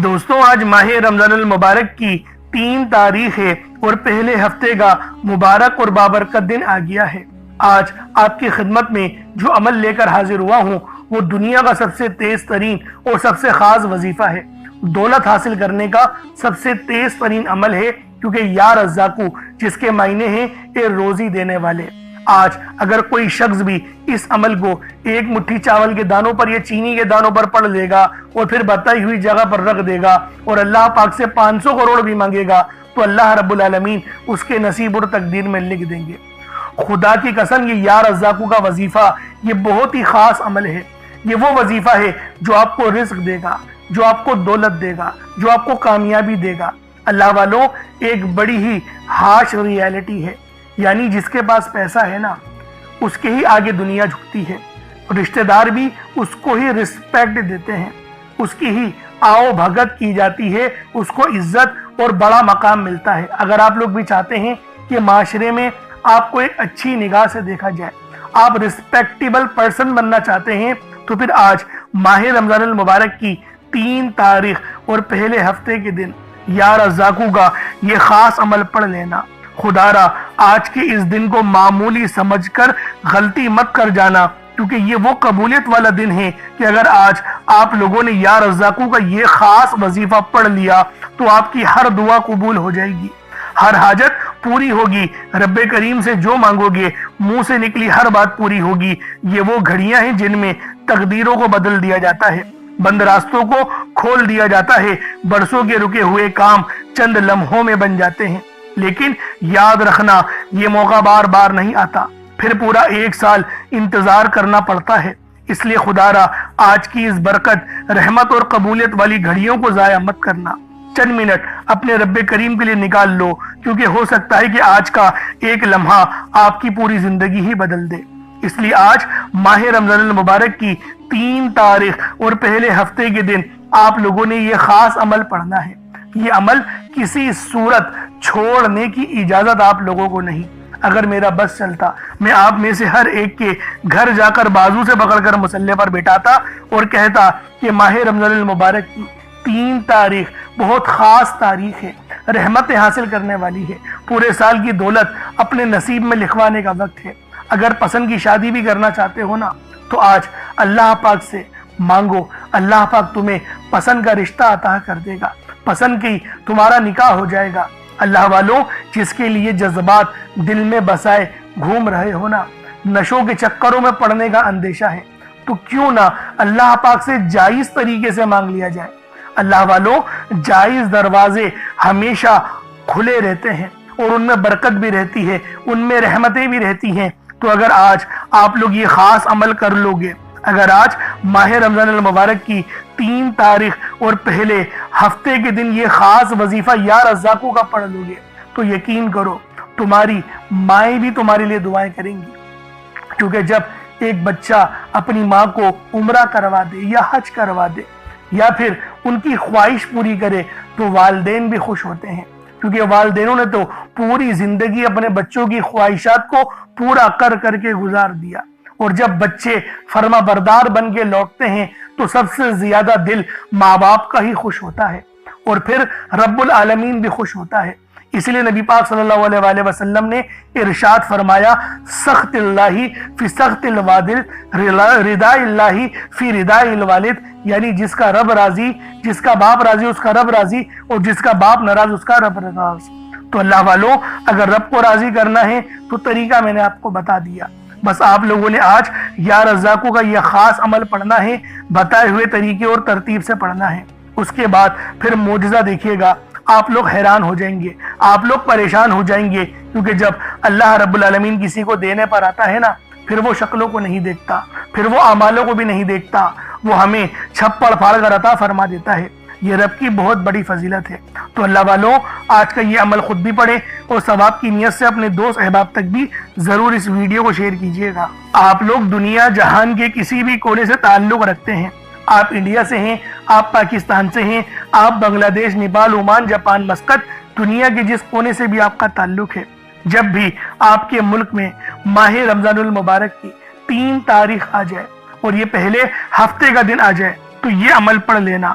دوستوں آج ماہ رمضان المبارک کی 3 تاریخ ہے اور پہلے ہفتے کا مبارک اور بابرکت دن آ گیا ہے۔ آج آپ کی خدمت میں جو عمل لے کر حاضر ہوا ہوں وہ دنیا کا سب سے تیز ترین اور سب سے خاص وظیفہ ہے۔ دولت حاصل کرنے کا سب سے تیز ترین عمل ہے، کیونکہ یا رزاقو جس کے معنی ہیں اے روزی دینے والے۔ آج اگر کوئی شخص بھی اس عمل کو ایک مٹھی چاول کے دانوں پر یا چینی کے دانوں پر پڑھ لے گا اور پھر بتائی ہوئی جگہ پر رکھ دے گا اور اللہ پاک سے 500 کروڑ بھی مانگے گا تو اللہ رب العالمین اس کے نصیب اور تقدیر میں لکھ دیں گے۔ خدا کی قسم یہ یا رزاقو کا وظیفہ یہ بہت ہی خاص عمل ہے۔ یہ وہ وظیفہ ہے جو آپ کو رزق دے گا، جو آپ کو دولت دے گا، جو آپ کو کامیابی دے گا۔ اللہ والوں ایک بڑی ہی ہارش ریالٹی ہے، یعنی جس کے پاس پیسہ ہے نا اس کے ہی آگے دنیا جھکتی ہے، رشتہ دار بھی اس کو ہی رسپیکٹ دیتے ہیں، اس کی ہی آؤ بھگت کی جاتی ہے، اس کو عزت اور بڑا مقام ملتا ہے۔ اگر آپ لوگ بھی چاہتے ہیں کہ معاشرے میں آپ کو ایک اچھی نگاہ سے دیکھا جائے، آپ رسپیکٹیبل پرسن بننا چاہتے ہیں، تو پھر آج ماہ رمضان المبارک کی 3 تاریخ اور پہلے ہفتے کے دن یا رزاقو کا یہ خاص عمل پڑھ لینا۔ خدا را آج کے اس دن کو معمولی سمجھ کر غلطی مت کر جانا، کیونکہ یہ وہ قبولیت والا دن ہے کہ اگر آج آپ لوگوں نے یا رزاقو کا یہ خاص وظیفہ پڑھ لیا تو آپ کی ہر دعا قبول ہو جائے گی، ہر حاجت پوری ہوگی، رب کریم سے جو مانگو گے منہ سے نکلی ہر بات پوری ہوگی۔ یہ وہ گھڑیاں ہیں جن میں تقدیروں کو بدل دیا جاتا ہے، بند راستوں کو کھول دیا جاتا ہے، برسوں کے رکے ہوئے کام چند لمحوں میں بن جاتے ہیں۔ لیکن یاد رکھنا یہ موقع بار بار نہیں آتا، پھر پورا 1 سال انتظار کرنا پڑتا ہے۔ اس لیے خدا را آج کی اس برکت، رحمت اور قبولیت والی گھڑیوں کو ضائع مت کرنا۔ چند منٹ اپنے رب کریم کے لیے نکال لو، کیونکہ ہو سکتا ہے کہ آج کا ایک لمحہ آپ کی پوری زندگی ہی بدل دے۔ اس لیے آج ماہ رمضان المبارک کی 3 تاریخ اور پہلے ہفتے کے دن آپ لوگوں نے یہ خاص عمل پڑھنا ہے۔ یہ عمل کسی صورت چھوڑنے کی اجازت آپ لوگوں کو نہیں۔ اگر میرا بس چلتا میں آپ میں سے ہر ایک کے گھر جا کر بازو سے پکڑ کر مصلی پر بٹھاتا اور کہتا کہ ماہ رمضان المبارک کی 3 تاریخ بہت خاص تاریخ ہے، رحمتیں حاصل کرنے والی ہے، پورے سال کی دولت اپنے نصیب میں لکھوانے کا وقت ہے۔ اگر پسند کی شادی بھی کرنا چاہتے ہو نا تو آج اللہ پاک سے مانگو، اللہ پاک تمہیں پسند کا رشتہ عطا کر دے گا، پسند کی تمہارا نکاح ہو جائے گا۔ اللہ والوں جس کے لیے جذبات دل میں بسائے گھوم رہے ہو نا، نشوں کے چکروں میں پڑنے کا اندیشہ ہے، تو کیوں نہ اللہ پاک سے جائز طریقے سے مانگ لیا جائے۔ اللہ والوں جائز دروازے ہمیشہ کھلے رہتے ہیں اور ان میں برکت بھی رہتی ہے، ان میں رحمتیں بھی رہتی ہیں۔ تو اگر آج آپ لوگ یہ خاص عمل کر لو گے، اگر آج ماہ رمضان المبارک کی 3 تاریخ اور پہلے ہفتے کے دن یہ خاص وظیفہ یا رزاقو کا پڑھ لو گے تو یقین کرو تمہاری مائیں بھی تمہارے لیے دعائیں کریں گی، کیونکہ جب ایک بچہ اپنی ماں کو عمرہ کروا دے یا حج کروا دے یا پھر ان کی خواہش پوری کرے تو والدین بھی خوش ہوتے ہیں، کیونکہ والدینوں نے تو پوری زندگی اپنے بچوں کی خواہشات کو پورا کر کر کے گزار دیا، اور جب بچے فرما بردار بن کے لوٹتے ہیں تو سب سے زیادہ دل ماں باپ کا ہی خوش ہوتا ہے، اور پھر رب العالمین بھی خوش ہوتا ہے۔ اس لیے نبی پاک صلی اللہ علیہ وآلہ وسلم نے ارشاد فرمایا، سخط اللہ فی سخط الوالد رضا اللہ فی رضا الوالد، یعنی جس کا رب راضی، جس کا باپ راضی اس کا رب راضی، اور جس کا باپ ناراض اس کا رب راضی۔ تو اللہ والوں اگر رب کو راضی کرنا ہے تو طریقہ میں نے آپ کو بتا دیا، بس آپ لوگوں نے آج یا رزاقو کا یہ خاص عمل پڑھنا ہے، بتائے ہوئے طریقے اور ترتیب سے پڑھنا ہے۔ اس کے بعد پھر معجزہ دیکھیے گا، آپ لوگ حیران ہو جائیں گے، آپ لوگ پریشان ہو جائیں گے، کیونکہ جب اللہ رب العالمین کسی کو دینے پر آتا ہے نا پھر وہ شکلوں کو نہیں دیکھتا، پھر وہ اعمالوں کو بھی نہیں دیکھتا، وہ ہمیں چھپڑ پھاڑ کر عطا فرما دیتا ہے۔ یہ رب کی بہت بڑی فضیلت ہے۔ تو اللہ والوں آج کا یہ عمل خود بھی پڑھیں اور ثواب کی نیت سے اپنے دوست احباب تک بھی ضرور اس ویڈیو کو شیئر کیجیے گا۔ آپ لوگ دنیا جہان کے کسی بھی کونے سے تعلق رکھتے ہیں، آپ انڈیا سے ہیں، آپ پاکستان سے ہیں، آپ بنگلہ دیش، نیپال، عمان، جاپان، مسقط، دنیا کے جس کونے سے بھی آپ کا تعلق ہے، جب بھی آپ کے ملک میں ماہ رمضان المبارک کی 3 تاریخ آ جائے اور یہ پہلے ہفتے کا دن آ جائے تو یہ عمل پڑھ لینا۔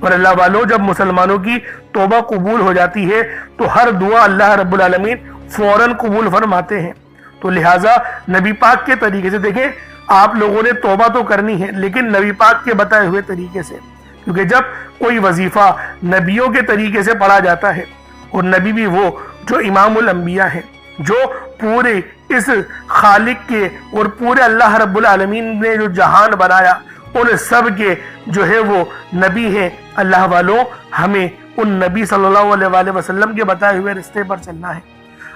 اور اللہ والوں جب مسلمانوں کی توبہ قبول ہو جاتی ہے تو ہر دعا اللہ رب العالمین فوراً قبول فرماتے ہیں۔ تو لہٰذا نبی پاک کے طریقے سے دیکھیں، آپ لوگوں نے توبہ تو کرنی ہے لیکن نبی پاک کے بتائے ہوئے طریقے سے، کیونکہ جب کوئی وظیفہ نبیوں کے طریقے سے پڑھا جاتا ہے، اور نبی بھی وہ جو امام الانبیاء ہیں، جو پورے اس خالق کے اور پورے اللہ رب العالمین نے جو جہان بنایا ان سب کے جو ہے وہ نبی ہیں، اللہ والوں ہمیں ان نبی صلی اللہ علیہ وآلہ وسلم کے بتائے ہوئے رستے پر چلنا ہے۔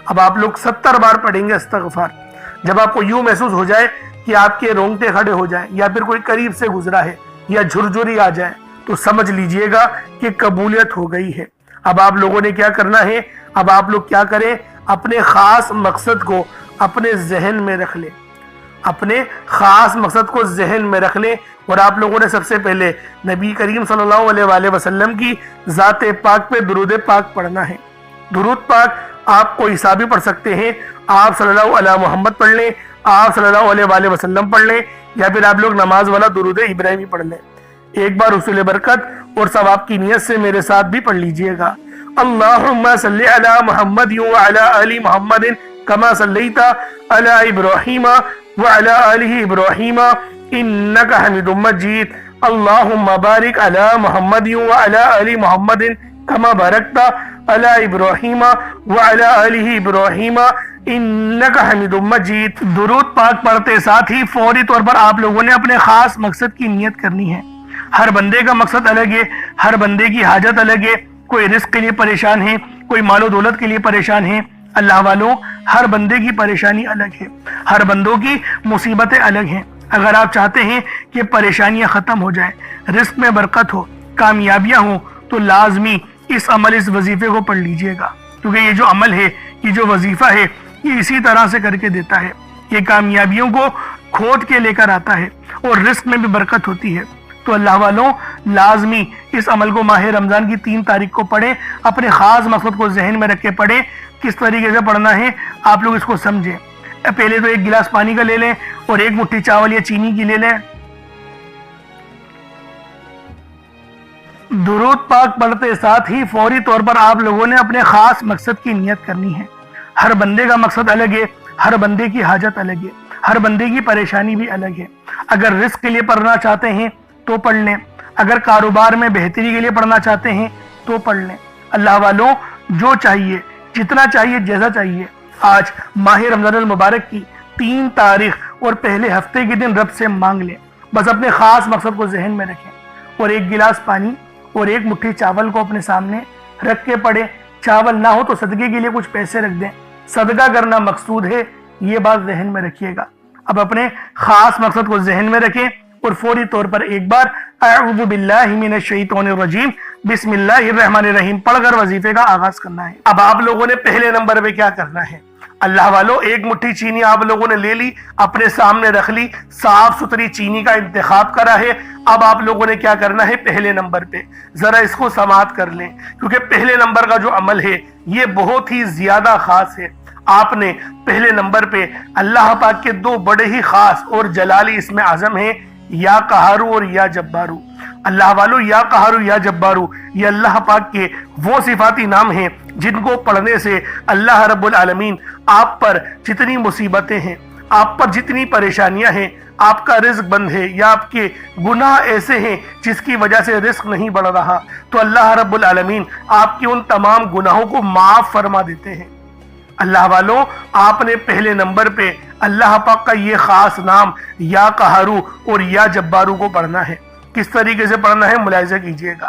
اب آپ لوگ 70 بار پڑھیں گے استغفار، جب آپ کو یوں محسوس ہو جائے کہ آپ کے رونگٹے کھڑے ہو جائیں یا پھر کوئی قریب سے گزرا ہے یا جھرجھری آ جائے تو سمجھ لیجئے گا کہ قبولیت ہو گئی ہے۔ اب آپ لوگوں نے کیا کرنا ہے؟ اب آپ لوگ کیا کریں؟ اپنے خاص مقصد کو اپنے ذہن میں رکھ لیں، اپنے خاص مقصد کو ذہن میں رکھ لیں، اور آپ لوگوں نے سب سے پہلے نبی کریم صلی اللہ علیہ وآلہ وسلم کی ذات پاک پہ درود پاک پڑھنا ہے۔ درود پاک آپ کو حسابی پڑھ سکتے ہیں، آپ صلی اللہ علیہ محمد پڑھ لیں، آپ صلی اللہ علیہ وآلہ وسلم پڑھ لیں، یا پھر آپ لوگ نماز والا درود ابراہیمی پڑھ لیں۔ ایک بار حصول برکت اور ثواب کی نیت سے میرے ساتھ بھی پڑھ لیجئے گا۔ اللہم صلی علی محمد وعلی آل محمد کما صلیت علی ابراہیم وعلی آل ابراہیم انکا حمید مجید۔ اللہم بارک علی محمد وعلی آل محمد کما بارکت علی ابراہیم وعلی آل ابراہیم انکا حمید مجید۔ درود پاک پڑھتے ساتھ ہی فوری طور پر آپ لوگوں نے اپنے خاص مقصد کی نیت کرنی ہے۔ ہر بندے کا مقصد الگ ہے، ہر بندے کی حاجت الگ ہے، کوئی رزق کے لیے پریشان ہے، کوئی مال و دولت کے لیے پریشان ہے۔ اللہ والوں ہر بندے کی پریشانی الگ ہے، ہر بندوں کی مصیبتیں الگ ہیں۔ اگر آپ چاہتے ہیں کہ پریشانیاں ختم ہو جائیں، رزق میں برکت ہو، کامیابیاں ہوں، تو لازمی اس عمل اس وظیفے کو پڑھ لیجئے گا، کیونکہ یہ جو عمل ہے، یہ جو وظیفہ ہے، یہ اسی طرح سے کر کے دیتا ہے، یہ کامیابیوں کو کھود کے لے کر آتا ہے اور رزق میں بھی برکت ہوتی ہے۔ تو اللہ والوں لازمی اس عمل کو ماہ رمضان کی 3 تاریخ کو پڑھیں، اپنے خاص مقصد کو ذہن میں رکھ کے پڑھیں۔ کس طریقے سے پڑھنا ہے آپ لوگ اس کو سمجھیں۔ پہلے تو 1 گلاس پانی کا لے لیں اور 1 مٹھی چاول یا چینی کی لے لیں۔ درود پاک پڑھتے ساتھ ہی فوری طور پر آپ لوگوں نے اپنے خاص مقصد کی نیت کرنی ہے۔ ہر بندے کا مقصد الگ ہے، ہر بندے کی حاجت الگ ہے، ہر بندے کی پریشانی بھی الگ ہے۔ اگر رزق کے لیے پڑھنا چاہتے ہیں تو پڑھ لیں، اگر کاروبار میں بہتری کے لیے پڑھنا چاہتے ہیں تو پڑھ لیں۔ اللہ والوں جو چاہیے، جتنا چاہیے، جیسا چاہیے، آج ماہ رمضان المبارک کی 3 تاریخ اور پہلے ہفتے کے دن رب سے مانگ لیں۔ بس اپنے خاص مقصد کو ذہن میں رکھیں اور 1 گلاس پانی اور 1 مٹھی چاول کو اپنے سامنے رکھ کے پڑھیں۔ چاول نہ ہو تو صدقے کے لیے کچھ پیسے رکھ دیں، صدقہ کرنا مقصود ہے، یہ بات ذہن میں رکھیے گا۔ اب اپنے خاص مقصد کو ذہن میں رکھیں اور فوری طور پر ایک بار اعوذ باللہ من الشیطان الرجیم بسم اللہ الرحمن الرحیم پڑھ کر وظیفے کا آغاز کرنا ہے۔ اب آپ لوگوں نے پہلے نمبر پہ کیا کرنا ہے؟ اللہ والوں 1 مٹھی چینی آپ لوگوں نے لے لی، اپنے سامنے رکھ لی، صاف ستھری چینی کا انتخاب کرا ہے۔ اب آپ لوگوں نے کیا کرنا ہے؟ پہلے نمبر پہ ذرا اس کو سماعت کر لیں، کیونکہ پہلے نمبر کا جو عمل ہے یہ بہت ہی زیادہ خاص ہے۔ آپ نے پہلے نمبر پہ اللہ پاک کے 2 بڑے ہی خاص اور جلالی اسم اعظم ہیں، یا قہارو اور یا جبارو۔ اللہ والو یا قہارو یا جبارو یہ اللہ پاک کے وہ صفاتی نام ہیں جن کو پڑھنے سے اللہ رب العالمین آپ پر جتنی مصیبتیں ہیں، آپ پر جتنی پریشانیاں ہیں، آپ کا رزق بند ہے یا آپ کے گناہ ایسے ہیں جس کی وجہ سے رزق نہیں بڑھ رہا، تو اللہ رب العالمین آپ کے ان تمام گناہوں کو معاف فرما دیتے ہیں۔ اللہ والوں آپ نے پہلے نمبر پہ اللہ پاک کا یہ خاص نام یا قہارو اور یا جبارو کو پڑھنا ہے۔ کس طریقے سے پڑھنا ہے ملاحظہ کیجئے گا۔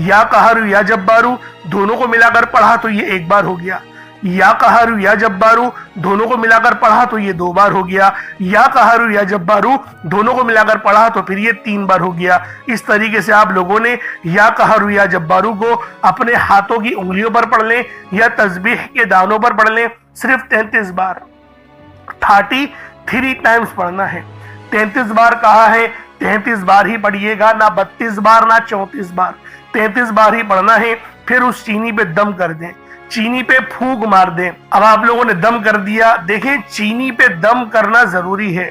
یا قہارو یا جبارو دونوں کو ملا کر پڑھا تو یہ 1 بار ہو گیا، یا قہارو یا جبارو دونوں کو ملا کر پڑھا تو یہ 2 بار ہو گیا، یا قہارو یا جبارو دونوں کو ملا کر پڑھا تو پھر یہ 3 بار ہو گیا۔ اس طریقے سے آپ لوگوں نے یا قہارو یا جبارو کو اپنے ہاتھوں کی انگلیوں پر پڑھ لیں یا تسبیح کے دانوں پر پڑھ لیں، صرف 33 بار 33 ٹائمز پڑھنا ہے۔ 33 بار کہا ہے، 33 بار ہی پڑھیے گا، نہ 32 بار نہ 34 بار، 33 بار ہی پڑھنا ہے۔ پھر اس چینی پہ دم کر دیں، چینی پہ پھونک مار دیں۔ اب آپ لوگوں نے دم کر دیا، دیکھیں چینی پہ دم کرنا ضروری ہے،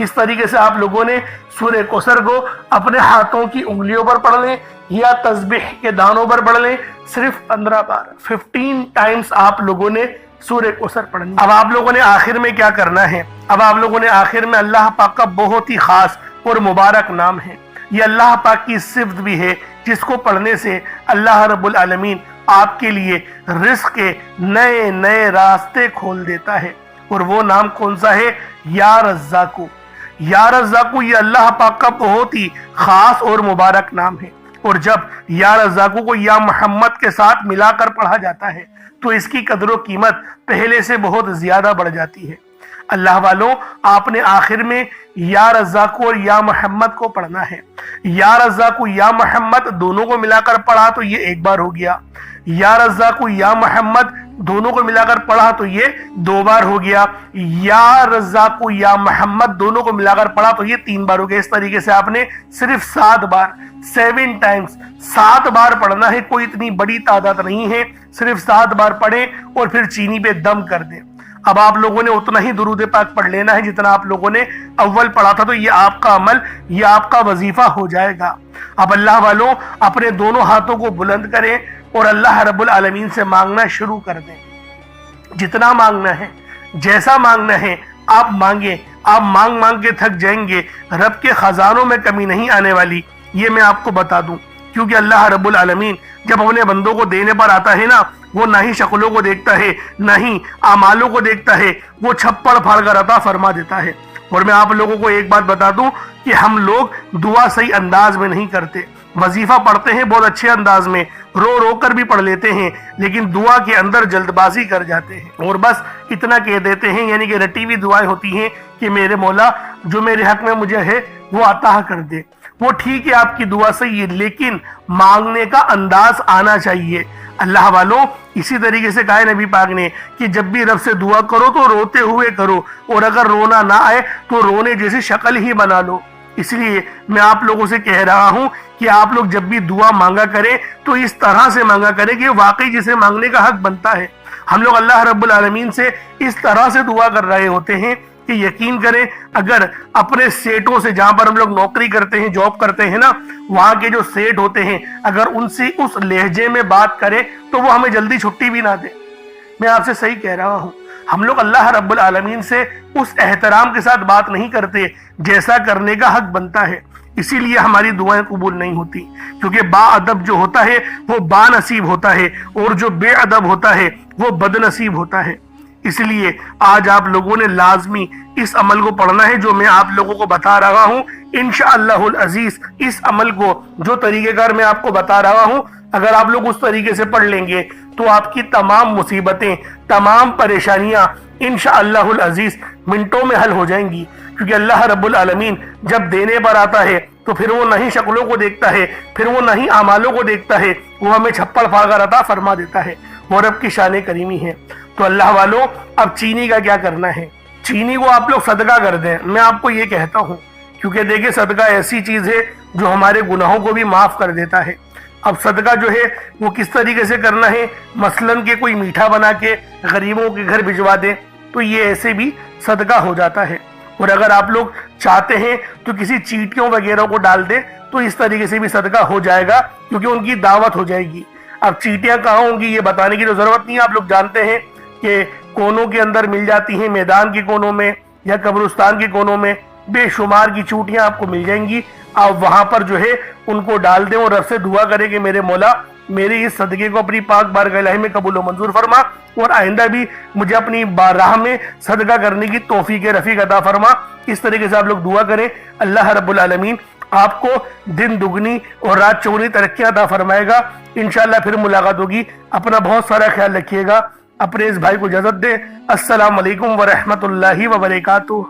اس طریقے سے آپ لوگوں نے سورہ کوثر کو اپنے ہاتھوں کی انگلیوں پر پڑھ لیں یا تسبیح کے دانوں پر پڑھ لیں، صرف 15 بار 15 ٹائمز آپ لوگوں نے سورہ کوثر پڑھنی۔ اب آپ لوگوں نے آخر میں کیا کرنا ہے؟ اب آپ لوگوں نے آخر میں اللہ پاک کا بہت ہی خاص اور مبارک نام ہے، یہ اللہ پاک کی صفت بھی ہے جس کو پڑھنے سے اللہ رب العالمین آپ کے لیے رزق کے نئے نئے راستے کھول دیتا ہے۔ اور وہ نام کون سا ہے؟ یا رزاقو۔ یا رزاقو یہ اللہ پاک کا بہت ہی خاص اور مبارک نام ہے، اور جب یا رزاقو کو یا محمد کے ساتھ ملا کر پڑھا جاتا ہے تو اس کی قدر و قیمت پہلے سے بہت زیادہ بڑھ جاتی ہے۔ اللہ والوں، آپ نے آخر میں یا رزاقو اور یا محمد کو پڑھنا ہے۔ یا رزاقو یا محمد دونوں کو ملا کر پڑھا تو یہ ایک بار ہو گیا، یا رزاقو یا محمد دونوں کو ملا کر پڑھا تو یہ 2 بار ہو گیا، یا رزاقو یا محمد دونوں کو ملا کر پڑھا تو یہ 3 بار ہو گیا۔ اس طریقے سے آپ نے صرف 7 بار 7 ٹائمز 7 بار پڑھنا ہے، کوئی اتنی بڑی تعداد نہیں ہے، صرف 7 بار پڑھیں اور پھر چینی پہ دم کر دیں۔ اب آپ لوگوں نے اتنا ہی درود پاک پڑھ لینا ہے جتنا آپ لوگوں نے اول پڑھا تھا، تو یہ آپ کا عمل، یہ آپ کا وظیفہ ہو جائے گا۔ اب اللہ والوں، اپنے دونوں ہاتھوں کو بلند کریں اور اللہ رب العالمین سے مانگنا شروع کر دیں۔ جتنا مانگنا ہے، جیسا مانگنا ہے آپ مانگیں، آپ مانگ مانگ کے تھک جائیں گے، رب کے خزانوں میں کمی نہیں آنے والی، یہ میں آپ کو بتا دوں۔ کیونکہ اللہ رب العالمین جب اپنے بندوں کو دینے پر آتا ہے نا، وہ نہ ہی شکلوں کو دیکھتا ہے نہ ہی اعمالوں کو دیکھتا ہے، وہ چھپڑ پھاڑ کر عطا فرما دیتا ہے۔ اور میں آپ لوگوں کو ایک بات بتا دوں کہ ہم لوگ دعا صحیح انداز میں نہیں کرتے، وظیفہ پڑھتے ہیں بہت اچھے انداز میں، رو رو کر بھی پڑھ لیتے ہیں، لیکن دعا کے اندر جلد بازی کر جاتے ہیں اور بس اتنا کہہ دیتے ہیں، یعنی کہ رٹی ہوئی دعائیں ہوتی ہیں کہ میرے مولا جو میرے حق میں مجھے ہے وہ عطا کر دے۔ وہ ٹھیک ہے، آپ کی دعا صحیح ہے، لیکن مانگنے کا انداز آنا چاہیے۔ اللہ والوں، اسی طریقے سے کہا نبی پاک نے کہ جب بھی رب سے دعا کرو تو روتے ہوئے کرو، اور اگر رونا نہ آئے تو رونے جیسی شکل ہی بنا لو۔ اس لیے میں آپ لوگوں سے کہہ رہا ہوں کہ آپ لوگ جب بھی دعا مانگا کریں تو اس طرح سے مانگا کریں کہ واقعی جسے مانگنے کا حق بنتا ہے۔ ہم لوگ اللہ رب العالمین سے اس طرح سے دعا کر رہے ہوتے ہیں کہ یقین کریں، اگر اپنے سیٹوں سے، جہاں پر ہم لوگ نوکری کرتے ہیں، جاب کرتے ہیں نا، وہاں کے جو سیٹ ہوتے ہیں، اگر ان سے اس لہجے میں بات کریں تو وہ ہمیں جلدی چھٹی بھی نہ دیں۔ میں آپ سے صحیح کہہ رہا ہوں، ہم لوگ اللہ رب العالمین سے اس احترام کے ساتھ بات نہیں کرتے جیسا کرنے کا حق بنتا ہے، اسی لیے ہماری دعائیں قبول نہیں ہوتی، کیونکہ با ادب جو ہوتا ہے وہ با نصیب ہوتا ہے، اور جو بے ادب ہوتا ہے وہ بد نصیب ہوتا ہے۔ اس لیے آج آپ لوگوں نے لازمی اس عمل کو پڑھنا ہے جو میں آپ لوگوں کو بتا رہا ہوں۔ انشاءاللہ العزیز اس عمل کو، جو طریقہ کار میں آپ کو بتا رہا ہوں، اگر آپ لوگ اس طریقے سے پڑھ لیں گے تو آپ کی تمام مصیبتیں، تمام پریشانیاں انشاءاللہ العزیز منٹوں میں حل ہو جائیں گی۔ کیونکہ اللہ رب العالمین جب دینے پر آتا ہے تو پھر وہ نہ ہی شکلوں کو دیکھتا ہے، پھر وہ نہ ہی اعمالوں کو دیکھتا ہے، وہ ہمیں چھپڑ پھاڑ کر عطا فرما دیتا ہے، وہ رب کی شان کریمی ہے۔ تو اللہ والوں، اب چینی کا کیا کرنا ہے؟ چینی کو آپ لوگ صدقہ کر دیں، میں آپ کو یہ کہتا ہوں، کیونکہ دیکھیں صدقہ ایسی چیز ہے جو ہمارے گناہوں کو بھی معاف کر دیتا ہے۔ اب صدقہ جو ہے وہ کس طریقے سے کرنا ہے؟ مثلاً کہ کوئی میٹھا بنا کے غریبوں کے گھر بھجوا دے تو یہ ایسے بھی صدقہ ہو جاتا ہے، اور اگر آپ لوگ چاہتے ہیں تو کسی چیٹیوں وغیرہ کو ڈال دیں تو اس طریقے سے بھی صدقہ ہو جائے گا، کیونکہ ان کی دعوت ہو جائے گی۔ اب چیٹیاں کہاں ہوں گی یہ بتانے کی تو ضرورت نہیں ہے، آپ لوگ جانتے ہیں کہ کونوں کے اندر مل جاتی ہیں، میدان کے کونوں میں یا قبرستان کے کونوں میں بے شمار کی چوٹیاں آپ کو مل جائیں گی۔ آپ وہاں پر جو ہے ان کو ڈال دیں اور رب سے دعا کریں کہ میرے مولا میرے اس صدقے کو اپنی پاک بارگاہ الہی میں قبول و منظور فرما، اور آئندہ بھی مجھے اپنی راہ میں صدقہ کرنے کی توفیق رفیق عطا فرما۔ اس طریقے سے آپ لوگ دعا کریں، اللہ رب العالمین آپ کو دن دگنی اور رات چوگنی ترقی عطا فرمائے گا۔ انشاءاللہ پھر ملاقات ہوگی، اپنا بہت سارا خیال رکھیے گا، اپنے اس بھائی کو اجازت دیں۔ السلام علیکم ورحمۃ اللہ وبرکاتہ۔